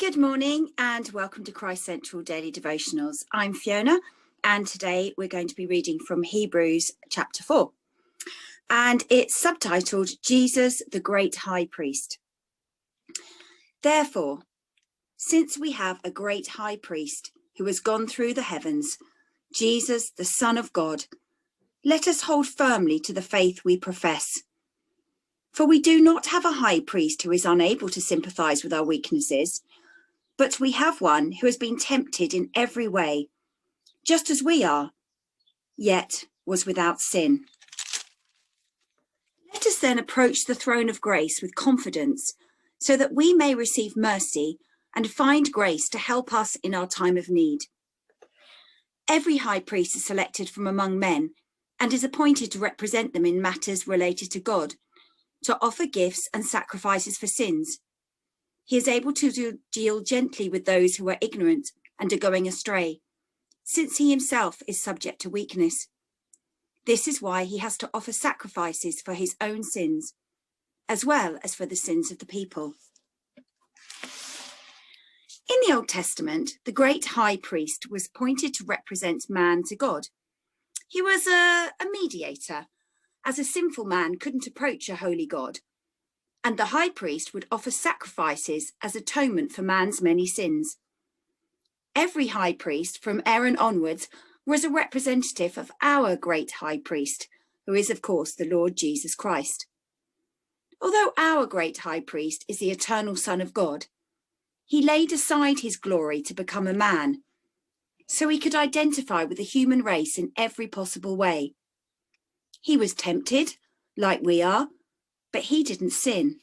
Good morning and welcome to Christ Central Daily Devotionals. I'm Fiona and today we're going to be reading from Hebrews chapter 4 and it's subtitled Jesus the Great High Priest. Therefore, since we have a great high priest who has gone through the heavens, Jesus the Son of God, let us hold firmly to the faith we profess. For we do not have a high priest who is unable to sympathize with our weaknesses, but we have one who has been tempted in every way, just as we are, yet was without sin. Let us then approach the throne of grace with confidence, so that we may receive mercy and find grace to help us in our time of need. Every high priest is selected from among men and is appointed to represent them in matters related to God, to offer gifts and sacrifices for sins. He is able to deal gently with those who are ignorant and are going astray, since he himself is subject to weakness. This is why he has to offer sacrifices for his own sins, as well as for the sins of the people. In the Old Testament, the great high priest was appointed to represent man to God. He was a mediator, as a sinful man couldn't approach a holy God. And the high priest would offer sacrifices as atonement for man's many sins. Every high priest from Aaron onwards was a representative of our great high priest, who is, of course, the Lord Jesus Christ. Although our great high priest is the eternal Son of God, he laid aside his glory to become a man, so he could identify with the human race in every possible way. He was tempted, like we are, but he didn't sin.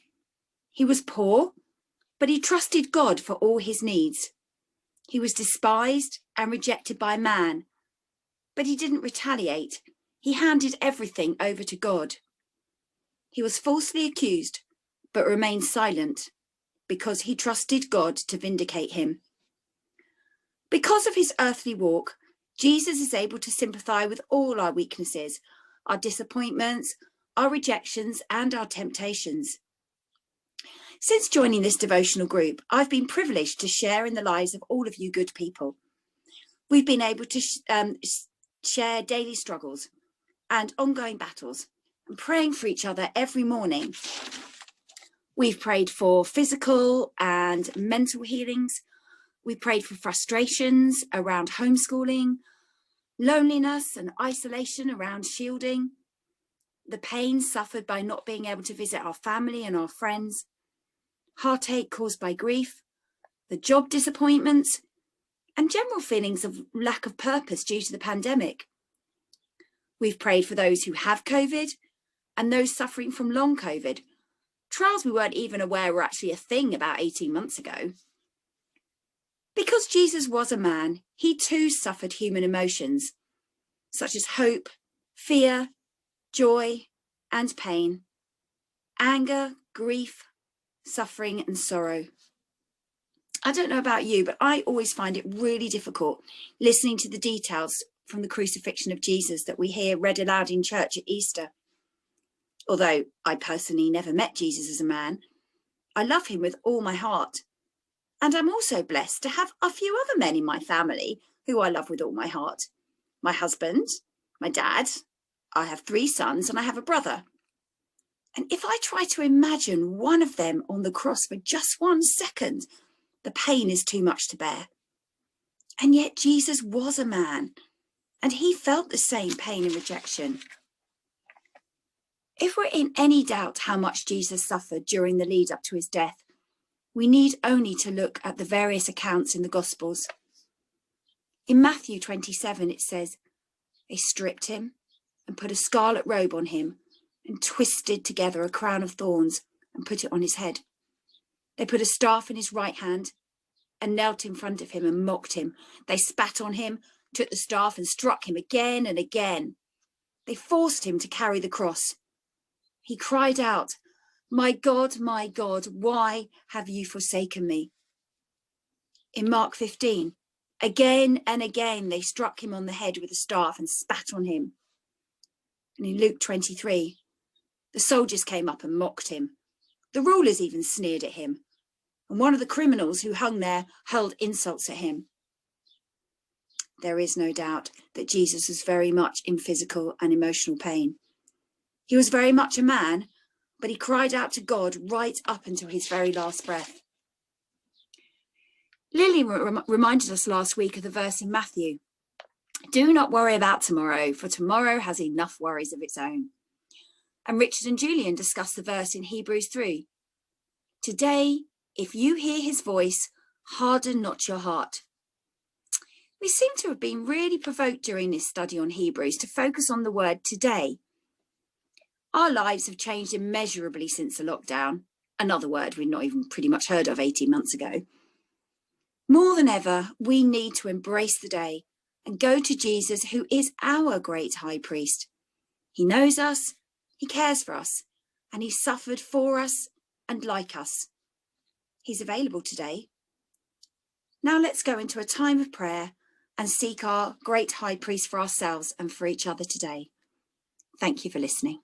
He was poor, but he trusted God for all his needs. He was despised and rejected by man, but he didn't retaliate. He handed everything over to God. He was falsely accused, but remained silent because he trusted God to vindicate him. Because of his earthly walk, Jesus is able to sympathize with all our weaknesses, our disappointments, our rejections, and our temptations. Since joining this devotional group, I've been privileged to share in the lives of all of you good people. We've been able to share daily struggles and ongoing battles and praying for each other every morning. We've prayed for physical and mental healings. We prayed for frustrations around homeschooling, loneliness and isolation around shielding, the pain suffered by not being able to visit our family and our friends, heartache caused by grief, the job disappointments, and general feelings of lack of purpose due to the pandemic. We've prayed for those who have COVID and those suffering from long COVID, trials we weren't even aware were actually a thing about 18 months ago. Because Jesus was a man, he too suffered human emotions, such as hope, fear, joy, and pain, anger, grief, suffering, and sorrow. I don't know about you, but I always find it really difficult listening to the details from the crucifixion of Jesus that we hear read aloud in church at Easter. Although I personally never met Jesus as a man, I love him with all my heart. And I'm also blessed to have a few other men in my family who I love with all my heart. My husband, my dad, I have 3 sons, and I have a brother. And if I try to imagine one of them on the cross for just 1 second, the pain is too much to bear. And yet Jesus was a man, and he felt the same pain and rejection. If we're in any doubt how much Jesus suffered during the lead up to his death, we need only to look at the various accounts in the Gospels. In Matthew 27, it says, they stripped him and put a scarlet robe on him and twisted together a crown of thorns and put it on his head. They put a staff in his right hand and knelt in front of him and mocked him. They spat on him, took the staff and struck him again and again. They forced him to carry the cross. He cried out, my God, why have you forsaken me? In Mark 15, again and again they struck him on the head with a staff and spat on him. And in Luke 23, the soldiers came up and mocked him. The rulers even sneered at him. and one of the criminals who hung there hurled insults at him. There is no doubt that Jesus was very much in physical and emotional pain. He was very much a man, but he cried out to God right up until his very last breath. Lily reminded us last week of the verse in Matthew. Do not worry about tomorrow, for tomorrow has enough worries of its own. And Richard and Julian discussed the verse in Hebrews 3. Today, if you hear his voice, harden not your heart. We seem to have been really provoked during this study on Hebrews to focus on the word today. Our lives have changed immeasurably since the lockdown, another word we'd not even pretty much heard of 18 months ago. More than ever, we need to embrace the day and go to Jesus, who is our great high priest. He knows us, he cares for us, and he suffered for us and like us. He's available today. Now let's go into a time of prayer and seek our great high priest for ourselves and for each other today. Thank you for listening.